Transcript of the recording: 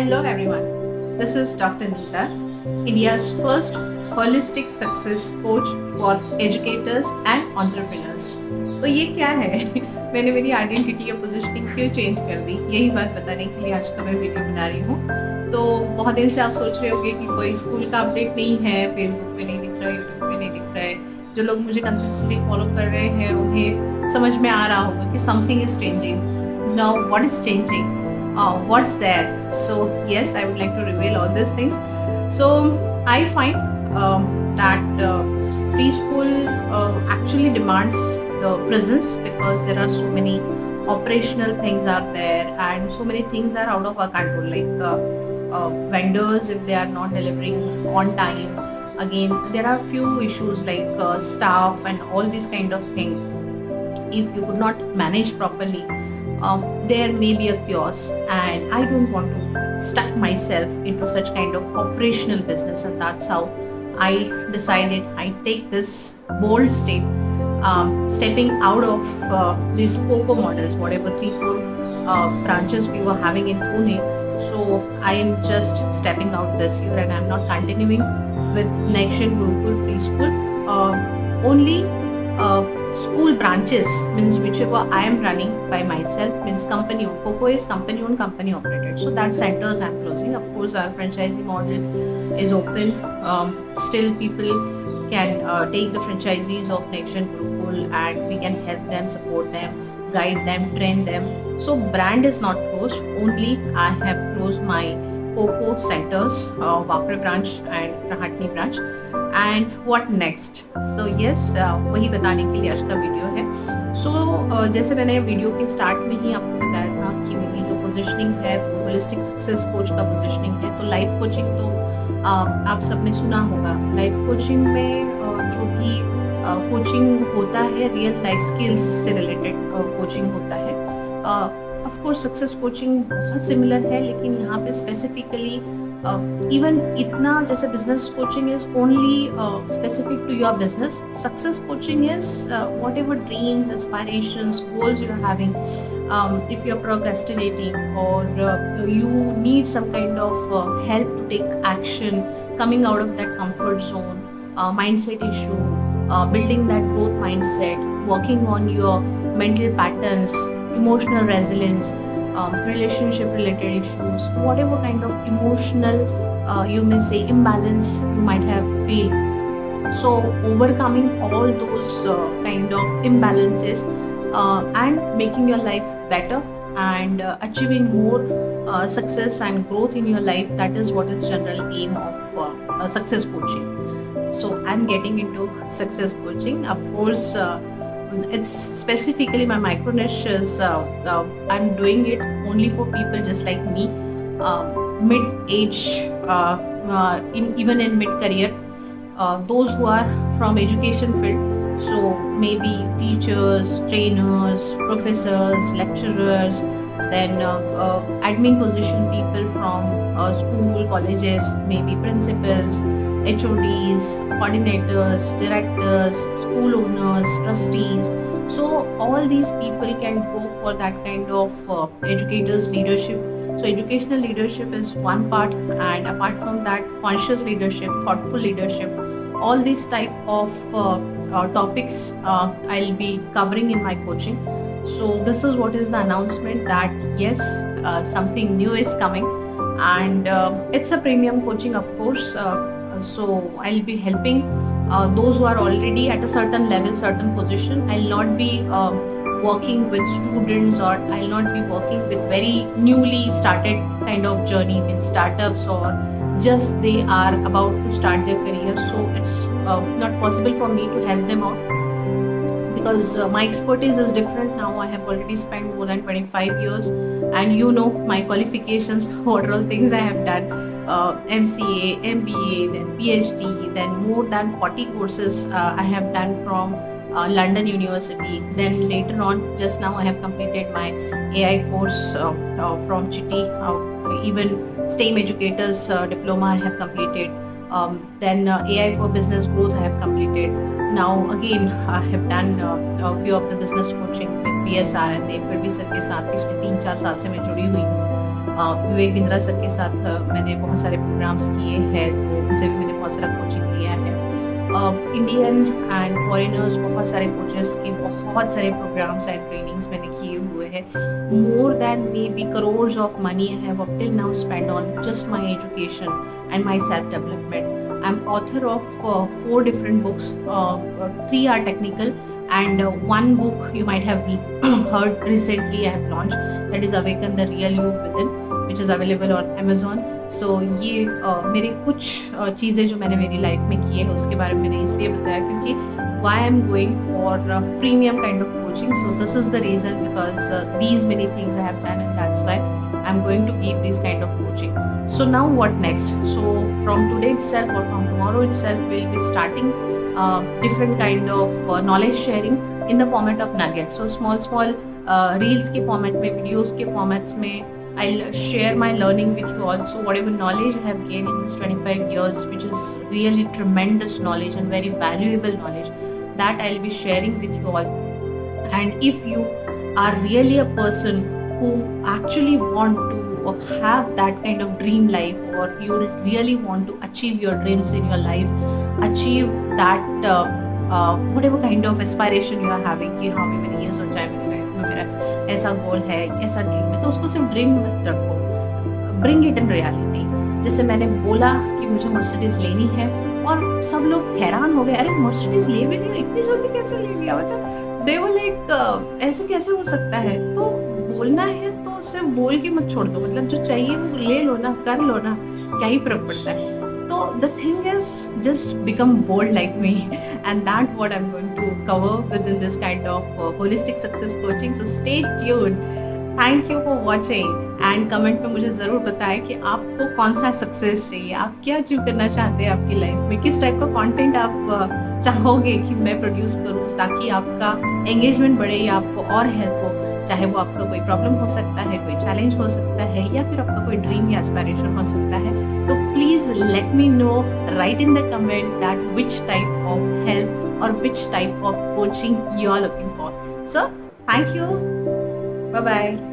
Hello everyone, this is Dr. Neeta, India's first holistic success coach for educators and entrepreneurs. तो ये क्या है? मैंने मेरी आइडेंटिटी या पोजीशनिंग क्यों चेंज कर दी, यही बात बताने के लिए आज का मैं वीडियो बना रही हूँ। तो बहुत दिन से आप सोच रहे होंगे कि कोई स्कूल का अपडेट नहीं है, फेसबुक पे नहीं दिख रहा है, यूट्यूब पे नहीं दिख रहा है। जो लोग मुझे कंसिस्टेंटली फॉलो कर रहे हैं उन्हें समझ में आ रहा होगा कि something is changing. Now what is changing? What's there? So yes, I would like to reveal all these things. So I find that preschool actually demands the presence because there are so many operational things are there and so many things are out of our control, like vendors if they are not delivering on time. Again, there are few issues like staff and all these kind of things. If you could not manage properly, there may be a chaos, and I don't want to stuck myself into such kind of operational business, and that's how I decided I take this bold step, stepping out of these COCO models, whatever 3-4 branches we were having in Pune. So I am just stepping out this year, and I'm not continuing with Next-Gen Gurukul preschool. Only school branches, means whichever I am running by myself, means company owned. COCO is company owned, company operated. So that centers I'm closing. Of course, our franchisee model is open. Still, people can take the franchisees of Next-Gen Gurukul, and we can help them, support them, guide them, train them. So brand is not closed. Only I have closed my COCO centers, Wapre branch and Rahatni branch. And what next? So yes, वही बताने के लिए आज का video है। सो जैसे मैंने video के स्टार्ट में ही आपको बताया था कि मेरी जो पोजीशनिंग है वो होलिस्टिक सक्सेस कोच का पोजीशनिंग है। तो लाइफ कोचिंग तो आप सबने सुना होगा। लाइफ कोचिंग में जो भी कोचिंग होता है, रियल लाइफ स्किल्स से रिलेटेड कोचिंग होता है। ऑफ कोर्स सक्सेस कोचिंग बहुत सिमिलर है, लेकिन यहाँ पे स्पेसिफिकली इवन इतना जैसे business coaching is only specific to your business, success coaching is whatever dreams, aspirations, goals you are having. If you are procrastinating or you need some kind of help to take action, coming out of that comfort zone, mindset issue, building that growth mindset, working on your mental patterns, emotional resilience, relationship related issues, whatever kind of emotional you may say imbalance you might have feel. So overcoming all those kind of imbalances and making your life better and achieving more success and growth in your life, that is what is general aim of success coaching. So I'm getting into success coaching. Of course, it's specifically my micro niche is I'm doing it only for people just like me, mid-age, even in mid-career, those who are from education field. So maybe teachers, trainers, professors, lecturers, then admin position people from school, colleges, maybe principals, HODs, coordinators, directors, school owners, trustees. So all these people can go for that kind of educators leadership. So educational leadership is one part, and apart from that, conscious leadership, thoughtful leadership, all these type of topics I'll be covering in my coaching. So this is what is the announcement that yes, something new is coming, and it's a premium coaching, of course. So I'll be helping those who are already at a certain level, certain position. I'll not be working with students, or I'll not be working with very newly started kind of journey in startups, or just they are about to start their career. So it's not possible for me to help them out because my expertise is different. Now I have already spent more than 25 years, and you know my qualifications, what all things I have done, MCA, MBA, then PhD, then more than 40 courses I have done from London University. Then later on, just now I have completed my AI course from Chitty, even STEM educators diploma I have completed. Then AI for business growth I have completed. Now again I have done a few of the business coaching with BSR and Devgarh sir के साथ पिछले 3-4 साल से मैं जुड़ी हुई हूँ. Vivek Bindra sir के साथ मैंने बहुत सारे प्रोग्राम्स किए हैं, तो उनसे भी मैंने बहुत सारा कोचिंग लिया है। इंडियन एंड फॉरेनर्स बहुत सारे कोचेस के बहुत सारे प्रोग्राम्स एंड ट्रेनिंग्स मैंने किए हुए हैं। More than may be crores of money I have up till now spend on just my education and my self-development. I'm author of 4 different books. 3 are technical, and one book you might have heard recently I have launched, that is Awaken the Real You Within, which is available on Amazon. So ये मेरे कुछ चीज़ें जो मैंने मेरी life में की है उसके बारे में मैंने इसलिए बताया क्योंकि why I'm going for premium kind of coaching. So this is the reason, because these many things I have done, and that's why I'm going to give this kind of coaching. So now what next? So from today itself or from tomorrow itself, we'll be starting different kind of knowledge sharing in the format of nuggets. So small reels के format में, videos के formats में I'll share my learning with you also. Whatever knowledge I have gained in this 25 years, which is really tremendous knowledge and very valuable knowledge, that I'll be sharing with you all. And if you are really a person who actually want to have that kind of dream life, or you really want to achieve your dreams in your life, achieve that whatever kind of aspiration you are having कि हाँ मैंने ये सोचा है मेरी life में, मेरा ऐसा गोल है, ऐसा ड्रीम है, तो उसको सिर्फ ड्रीम मत रखो, ब्रिंग इट इन रियलिटी। जैसे मैंने बोला कि मुझे मर्सिडीज लेनी है और सब लोग हैरान हो गए, अरे मर्सिडीज ले भी नहीं, इतनी जल्दी कैसे ले लिया, मतलब दे वर लाइक ऐसे कैसे हो सकता है। तो बोलना है तो सिर्फ बोल के मत छोड़ दो, मतलब जो चाहिए वो ले लो ना, कर लो ना, क्या ही फर्क पड़ता है। तो the thing is just become bold like me, and that what I am going to cover within this kind of holistic success coaching. So stay tuned. Thank you for watching, and comment में मुझे ज़रूर बताएं कि आपको कौन सा success चाहिए, आप क्या अचीव करना चाहते हैं आपकी लाइफ में, किस टाइप का कंटेंट आप चाहोगे कि मैं प्रोड्यूस करूँ ताकि आपका एंगेजमेंट बढ़े या आपको और हेल्प हो। चाहे वो आपका कोई प्रॉब्लम हो सकता है, कोई चैलेंज हो सकता है, या फिर आपका कोई ड्रीम या एस्पिरेशन हो सकता है। तो please let me know, write in the comment that which type of help और which type of coaching you are looking for. So thank you, bye bye.